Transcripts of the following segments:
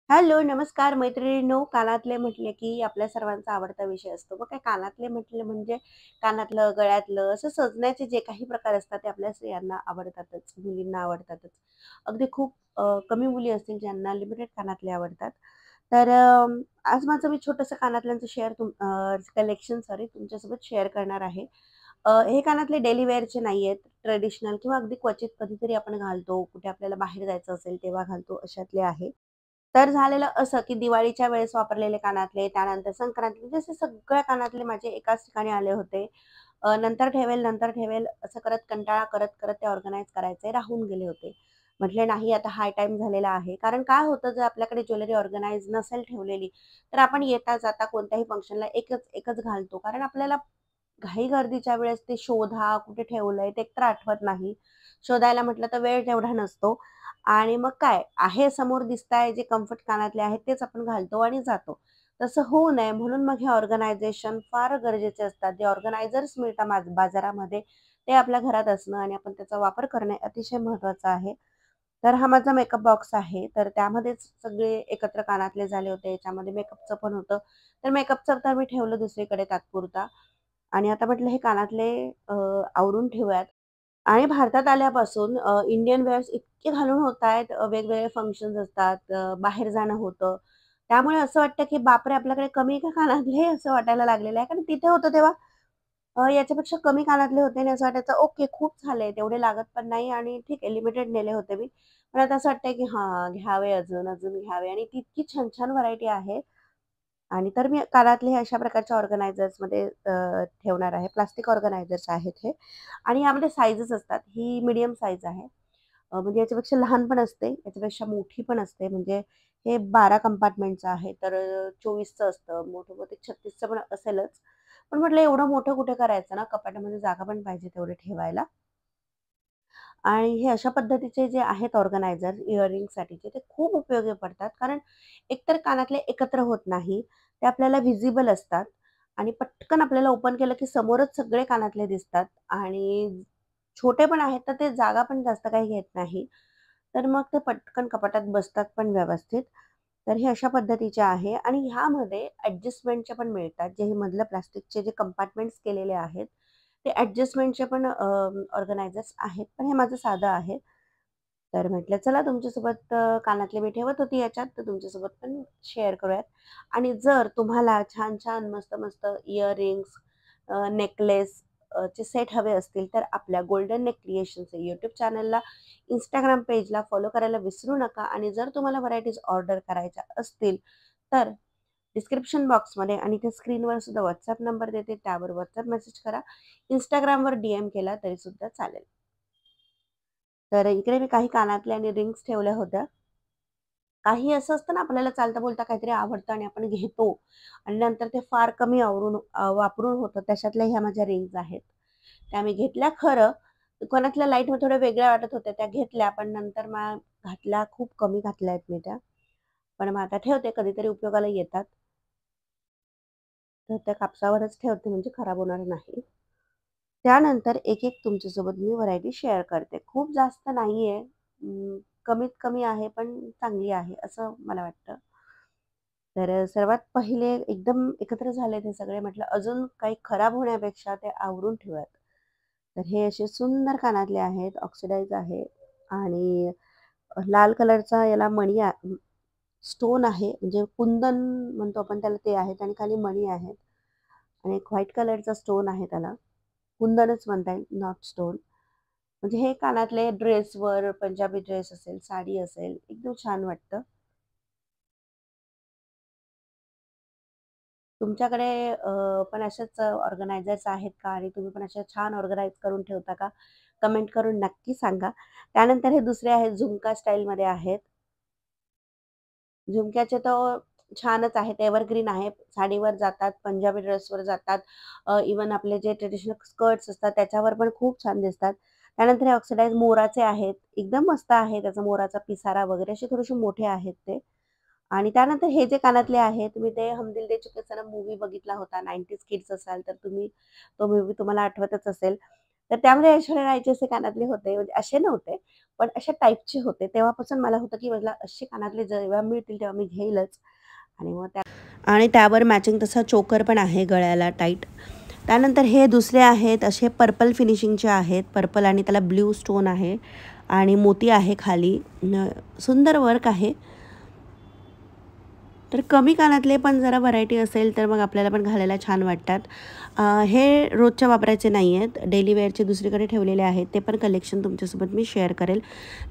Hello, नमस्कार मैत्रिणींनो. कानातले म्हटले की आपल्या सर्वांचा आवडता विषय असतो. मग काय कानातले म्हटले म्हणजे कानातलं, गळ्यातलं असं सजण्याचे जे काही प्रकार असतात ते आपल्या स्त्रियांना आवडतातच, मुलींना आवडतातच. अगदी खूप कमी मुली असतील ज्यांना लिमिटेड कानातले आवडतात. तर आज माझं मी छोटंसं कानातल्यांचं कलेक्शन तुमच्यासोबत शेअर करणार आहे. हे कानातले डेली वेअरचे नाहीयेत. ट्रेडिशनल किंवा अगदी क्वचित कधीतरी आपण घालतो, कुठे आपल्याला बाहेर जायचं असेल तेव्हा घालतो अशातले आहे. तर झालेलं असं, की दिवाळीच्या वेळेस वापरलेले कानातले, त्यानंतर संक्रांती म्हणजे असे सगळ्या कानातले माझे एकाच ठिकाणी आले होते. नंतर ठेवेल असं करत कंटाळा करत ते ऑर्गनाइज करायचे राहून गेले होते. म्हटले नाही आता हाय टाईम झालेला आहे. कारण काय होतं जर आपल्याकडे ज्वेलरी ऑर्गनाइज नसेल ठेवलेली, तर आपण येता-जाता कोणत्याही फंक्शनला एकच एकच घालतो. कारण आपल्याला घाई-गर्दीच्या वेळेस ते शोधा, कुठे ठेवलंय ते एकतर आठवत नाही. शोधायला म्हटलं तर वेळ तेवढा नसतो आणि मग काय आहे समोर दिसताय जे कम्फर्ट कानातले आहेत तेच आपण घालतो आणि जातो. तसं होऊ नये म्हणून मग हे ऑर्गनायझेशन फार गरजेचे असतात. जे ऑर्गनायझर्स मिळतात बाजारामध्ये ते आपल्या घरात असणं आणि आपण त्याचा वापर करणे अतिशय महत्त्वाचं आहे. तर हा माझा मेकअप बॉक्स आहे. तर त्यामध्येच सगळे एकत्र कानातले झाले होते. याच्यामध्ये मेकअपचं पण होतं. तर मेकअपचं तर मी ठेवलं दुसरीकडे तात्पुरता. आणि आता म्हटलं हे कानातले आवरून ठेवूयात आणि भारतात आल्यापासून इंडियन वेअर्स इतके घालून होतायत, वेगवेगळे फंक्शन्स असतात, बाहेर जाणं होतं. त्यामुळे असं वाटतं, की बापरे! आपल्याकडे कमी का कानातले असं वाटायला लागलेलं आहे. कारण तिथे होतं तेव्हा याच्यापेक्षा कमी कानातले होते आणि असं वाटायचं ओके खूप झाले, तेवढे लागत पण नाही आणि ठीक आहे लिमिटेड नेले होते मी. पण आता असं वाटतंय, की हां, घ्यावे अजून घ्यावे आणि ती इतकी छान-छान व्हरायटी आहे. आणि तर मी कानातले हे अशा प्रकारच्या ऑर्गनायझर्समध्ये ठेवणार आहे. प्लास्टिक ऑर्गनायझर्स आहेत हे आणि यामध्ये साइजेस असतात. ही मीडियम साइज आहे. म्हणजे याच्यापेक्षा लहान पण असते, याच्यापेक्षा मोठी पण असते. म्हणजे हे 12 कंपार्टमेंटचं आहे, तर 24चं असतं. मोठं बहुतेक 36चं पण असेलच. पण म्हटलं एवढं मोठं कुठे करायचं ना, कपाटामध्ये जागा पण पाहिजे तेवढे ठेवायला. आणि हे अशा पद्धतीचे जे आहेत ऑर्गनायझर इयरिंगसाठीचे ते खूप उपयोगी पडतात. कारण एकतर कानातले एकत्र होत नाही. ते आपल्याला व्हिजिबल असतात आणि पटकन आपल्याला ओपन केलं की समोरच सगळे कानातले दिसतात आणि छोटे पण आहेत, तर ते जागा पण जास्त काही घेत नाही. तर मग ते पटकन कपाटात बसतात पण व्यवस्थित. तर हे अशा पद्धतीचे आहे आणि ह्यामध्ये ॲडजस्टमेंटचे पण मिळतात. जे हे मधलं प्लास्टिकचे जे कंपार्टमेंट्स केलेले आहेत, ते ॲडजस्टमेंटचे पण ऑर्गनायझर्स आहेत. पण हे माझं साधं आहे. तर म्हटलं चला तुमच्यासोबत कानातले मी ठेवत होती याच्यात, तर तुमच्यासोबत पण शेअर करूयात. आणि जर तुम्हाला छान-छान, मस्त-मस्त इयरिंग्स, नेकलेस चे सेट हवे असतील, तर आपल्या गोल्डन नेक क्रिएशन्स यूट्यूब चॅनलला, Instagram पेजला फॉलो करायला विसरू नका. आणि जर तुम्हाला व्हरायटीज ऑर्डर करायच्या असतील, तर डिस्क्रिप्शन बॉक्समध्ये आणि त्या स्क्रीनवर सुद्धा WhatsApp नंबर देते, त्यावर WhatsApp मेसेज करा. Instagramवर DM केला तरीसुद्धा चालेल. तर इकडे मी काही कानातले आणि रिंग्स ठेवल्या होत्या. काही असं असतं ना, आपल्याला चालता-बोलता काहीतरी आवडतं आणि आपण घेतो आणि नंतर ते फार कमी वापरून होतं. त्याच्यातल्या ह्या माझ्या रिंग्ज आहेत. त्या मी घेतल्या खरं. दुकानातल्या लाईटमध्ये थोड्या वेगळ्या वाटत होत्या. त्या घेतल्या, पण नंतर मग घातल्या, खूप कमी घातल्या आहेत मी त्या. पण मग आता ठेवते, कधीतरी उपयोगाला येतात. तर त्या कापसावरच ठेवते म्हणजे खराब होणार नाही. त्यानंतर एक-एक तुमच्यासोबत मी व्हरायटी शेअर करते. खूप जास्त नाहीये. कमीत कमी आहे, पण चांगली आहे असं मला वाटतं. तर सर्वात पहिले एकदम एकत्र झाले ते सगळे म्हटलं अजून काही खराब होण्यापेक्षा ते आवरून ठेवूयात. तर हे असे सुंदर कानातले आहेत, ऑक्सिडाइज आहे आणि लाल कलरचा याला स्टोन आहे, म्हणजे कुंदन म्हणतो आपण त्याला ते आहेत आणि खाली मणी आहेत आणि एक व्हाईट कलरचा स्टोन आहे त्याला. कुंदनच म्हणता येईल, नॉट स्टोन. म्हणजे हे कानातले ड्रेसवर, पंजाबी ड्रेस असेल, साडी असेल, एकदम छान वाटतं. तुमच्याकडे पण असेच ऑर्गनायझर्स आहेत का? आणि तुम्ही पण अशा छान ऑर्गनाइज करून ठेवता का? कमेंट करून नक्की सांगा. त्यानंतर हे दुसरे आहेत झुमका स्टाईलमध्ये आहेत. झुमक्याचे तर छानच आहेत, एव्हरग्रीन आहे. साडीवर जातात, पंजाबी ड्रेसवर जातात. इव्हन आपले जे ट्रेडिशनल स्कर्ट्स असतात त्याच्यावर पण खूप छान दिसतात. त्यानंतर हे ऑक्सिडाइज मोराचे आहेत. एकदम मस्त आहे त्याचा मोराचा पिसारा वगैरे असे थोडेसे मोठे आहेत ते. आणि त्यानंतर हे जे कानातले आहेत, मी ते हम दिल दे चुके सनम मूव्ही बघितला होता. 90s किड्स असाल तर तुम्ही तो मूव्ही तुम्हाला आठवतच असेल. तर त्यामध्ये ऐश्वर्या रायचे असे कानातले होते, म्हणजे असे नव्हते, पण अशा टाईपचे होते. तेव्हापासून मला होतं, की मला असे कानातले जेव्हा मिळतील तेव्हा मी घेईलच. आणि मग आणि त्यावर मॅचिंग तसा चोकर पण आहे गळ्याला टाईट. त्यानंतर हे दुसरे आहेत असे पर्पल फिनिशिंगचे आहेत, पर्पल आणि त्याला ब्ल्यू स्टोन आहे आणि मोती आहे खाली, सुंदर वर्क आहे. तर कमी कानातले पण जरा व्हरायटी असेल तर मग आपल्याला पण घालायला छान वाटतात. हे रोजच्या वापरायचे नाही आहेत, डेली वेअरचे दुसरीकडे ठेवलेले आहेत, ते पण कलेक्शन तुमच्यासोबत मी शेअर करेल.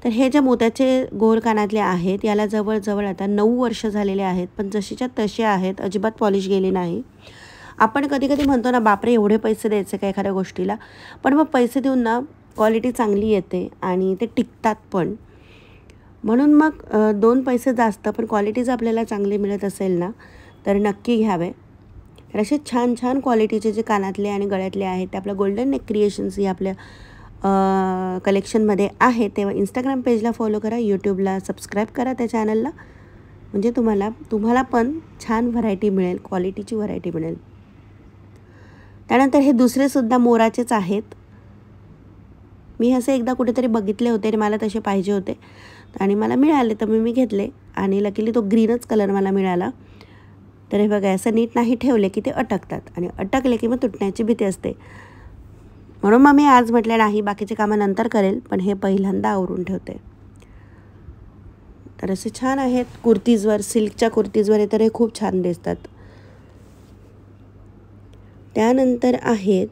तर हे जे मोत्याचे गोल कानातले आहेत याला जवळजवळ आता 9 वर्ष झालेले आहेत, पण जशीच्या तसे आहेत, अजिबात पॉलिश गेली नाही. आपण कधी कधी म्हणतो ना, बापरे एवढे पैसे द्यायचे का एखाद्या गोष्टीला, पण मग पैसे देऊन ना क्वालिटी चांगली येते आणि ते टिकतात पण. म्हणून मग 2 पैसे जास्त पण क्वालिटी जर आपल्याला चांगली मिळत असेल ना तर नक्की घ्यावे. तर असे छान छान क्वालिटीचे जे कानातले आणि गळ्यातले आहेत ते आपल्या गोल्डन नेक क्रिएशन्स ही आपल्या कलेक्शनमध्ये आहे. तेव्हा इंस्टाग्राम पेजला फॉलो करा, यूट्यूबला सबस्क्राईब करा त्या चॅनलला, म्हणजे तुम्हाला पण छान व्हरायटी मिळेल, क्वालिटीची व्हरायटी मिळेल. त्यानंतर हे दुसरेसुद्धा मोराचेच आहेत. मी असे एकदा कुठेतरी बघितले होते आणि मला तसे पाहिजे होते आणि मला मिळाले, तर मी घेतले आणि लकीली तो ग्रीनच कलर मला मिळाला. तर हे बघा, असं नीट नाही ठेवले की ते अटकतात आणि अटकले की मग तुटण्याची भीती असते. म्हणून मग मी आज म्हटलं नाही, बाकीचे कामं नंतर करेल, पण हे पहिल्यांदा आवरून ठेवते. तर असे छान आहेत कुर्तीजवर, सिल्कच्या कुर्तीजवर हे तर हे खूप छान दिसतात. त्यानंतर आहेत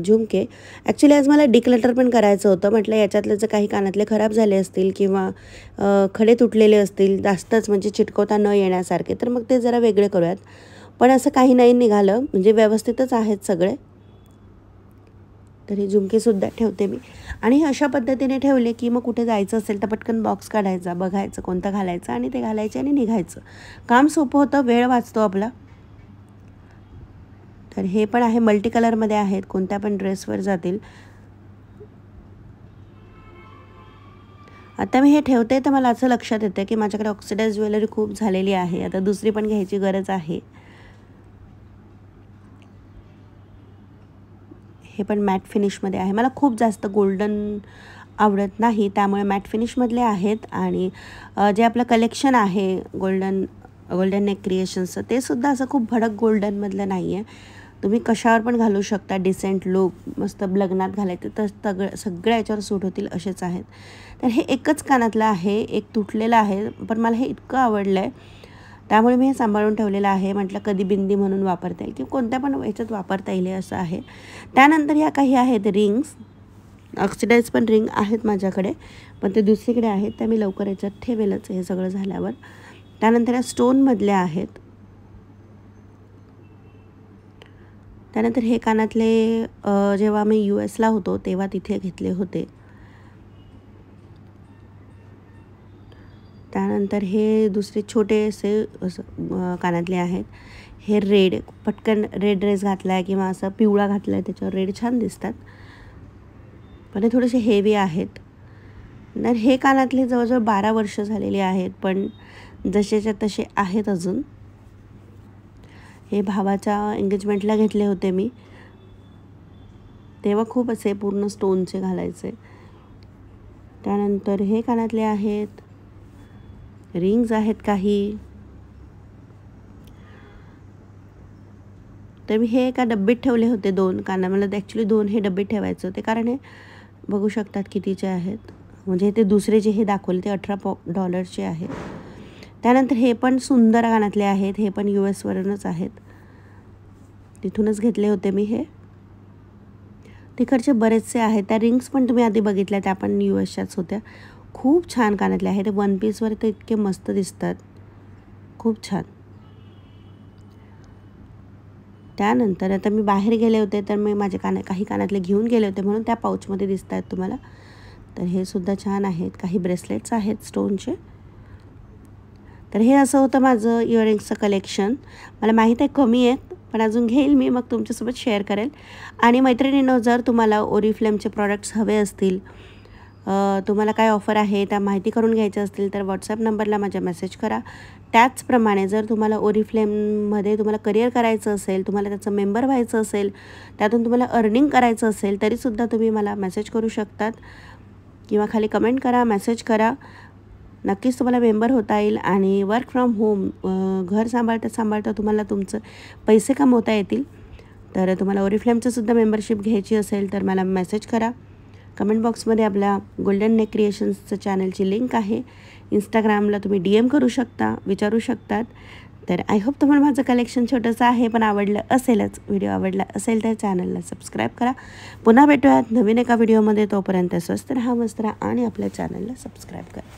झुमके. ॲक्च्युली आज मला डिक्लटर पण करायचं होतं. म्हटलं याच्यातले जर काही कानातले खराब झाले असतील किंवा खडे तुटलेले असतील जास्तच, म्हणजे चिटकवता न येण्यासारखे, तर मग ते जरा वेगळे करूयात. पण असं काही नाही निघालं, म्हणजे व्यवस्थितच आहेत सगळे. तर हे झुमकेसुद्धा ठेवते मी आणि अशा पद्धतीने ठेवले की मग कुठे जायचं असेल तर पटकन बॉक्स काढायचा, बघायचं कोणतं घालायचं आणि ते घालायचे आणि निघायचं. काम सोपं होतं, वेळ वाचतो आपला. तर हे पण आहे, मल्टी कलरमध्ये आहेत, कोणत्या पण ड्रेसवर जातील. आता मी हे ठेवते तर मला असं लक्षात येतं की माझ्याकडे ऑक्सिडाइज ज्वेलरी खूप झालेली आहे, आता दुसरी पण घ्यायची गरज आहे. हे पण मॅट फिनिशमध्ये आहे. मला खूप जास्त गोल्डन आवडत नाही, त्यामुळे मॅट फिनिशमधले आहेत. आणि जे आपलं कलेक्शन आहे गोल्डन नेक क्रिएशन्सचं, ते सुद्धा असं खूप भडक गोल्डनमधलं नाही आहे. तुम्ही कशावर पण घालू शकता, डिसेंट लुक, मस्त लग्नात घालायचं तर सगळ्या याच्यावर सूट होतील असेच आहेत. तर हे एकच कानातलं आहे, एक तुटलेलं आहे, पण मला हे इतकं आवडलं आहे त्यामुळे मी हे सांभाळून ठेवलेलं आहे. म्हटलं कधी बिंदी म्हणून वापरता येईल किंवा कोणत्या पण याच्यात वापरता येईल असं आहे. त्यानंतर ह्या काही आहेत रिंग्स, ऑक्सिडाइज पण रिंग आहेत माझ्याकडे, पण ते दुसरीकडे आहेत, त्या मी लवकर याच्यात ठेवेलच हे सगळं झाल्यावर. त्यानंतर या स्टोनमधल्या आहेत. त्यानंतर हे कानातले जेव्हा मी US ला होतो तेव्हा तिथे घेतले होते. त्यानंतर हे दुसरे छोटे असे कानातले आहेत. हे रेड, पटकन रेड ड्रेस घातला आहे किंवा असं पिवळा घातला आहे त्याच्यावर रेड छान दिसतात, पण हे थोडेसे हेवी आहेत. तर हे कानातले जवळजवळ 12 वर्ष झालेले आहेत, पण जसेच्या तसे आहेत अजून. हे भावाच्या एंगेजमेंटला घेतले होते मी, तेव्हा खूप असे पूर्ण स्टोनचे घालायचे. त्यानंतर हे कानातले आहेत, रिंग्स आहेत काही. तर मी हे एका डब्बीत ठेवले होते 2 काना. मला ॲक्च्युली 2 हे डब्बीत ठेवायचं होते, कारण हे बघू शकतात कितीचे आहेत. म्हणजे ते दुसरे जे हे दाखवले ते $18 आहेत. त्यानंतर हे पण सुंदर कानातले आहेत, हे पण US वरूनच आहेत, तिथूनच घेतले होते मी. हे तिकडचे बरेचसे आहेत. त्या रिंग्स पण तुम्ही आधी बघितल्या, त्या पण USच्याच होत्या. खूप छान कानातले आहेत, वन पीसवर तर इतके मस्त दिसतात, खूप छान. त्यानंतर आता मी बाहेर गेले होते तर मी माझे काही कानातले घेऊन गेले होते, म्हणून त्या पाऊचमध्ये दिसत आहेत तुम्हाला. तर हे सुद्धा छान आहेत. काही ब्रेसलेट्स आहेत स्टोनचे. तर हे असं होतं माझं इयरिंग्सचं कलेक्शन. मला माहीत आहे कमी आहेत, पण अजून घेईल मी, मग तुमच्यासोबत शेअर करेल. आणि मैत्रिणींनो, जर तुम्हाला ओरिफ्लेमचे प्रॉडक्ट्स हवे असतील तुम्हाला काय ऑफर आहे त्या माहिती करून घ्यायच्या असतील तर व्हॉट्सअप नंबरला माझ्या मेसेज करा. त्याचप्रमाणे जर तुम्हाला ओरिफ्लेममध्ये तुम्हाला करिअर करायचं असेल, तुम्हाला त्याचं मेंबर व्हायचं असेल, त्यातून तुम्हाला अर्निंग करायचं असेल तरीसुद्धा तुम्ही मला मेसेज करू शकतात किंवा खाली कमेंट करा, मेसेज करा. नक्कीच तुम्हाला मेंबर होता येईल आणि वर्क फ्रॉम होम घर सांभाळता तुम्हाला तुमचं पैसे कमवता येतील. तर तुम्हाला ओरिफ्लेमचं सुद्धा मेंबरशिप घ्यायची असेल तर मला मेसेज करा. कमेंट बॉक्समध्ये आपल्या गोल्डन नेक क्रिएशन्सचं चॅनलची लिंक आहे. इंस्टाग्रामला तुम्ही DM करू शकता, विचारू शकतात. तर आय होप तुम्हाला माझं कलेक्शन छोटंसं आहे पण आवडलं असेलच. व्हिडिओ आवडला असेल तर चॅनलला सबस्क्राईब करा. पुन्हा भेटूयात नवीन एका व्हिडिओमध्ये. तोपर्यंत स्वस्त राहा, मस्त राहा आणि आपल्या चॅनलला सबस्क्राईब करा.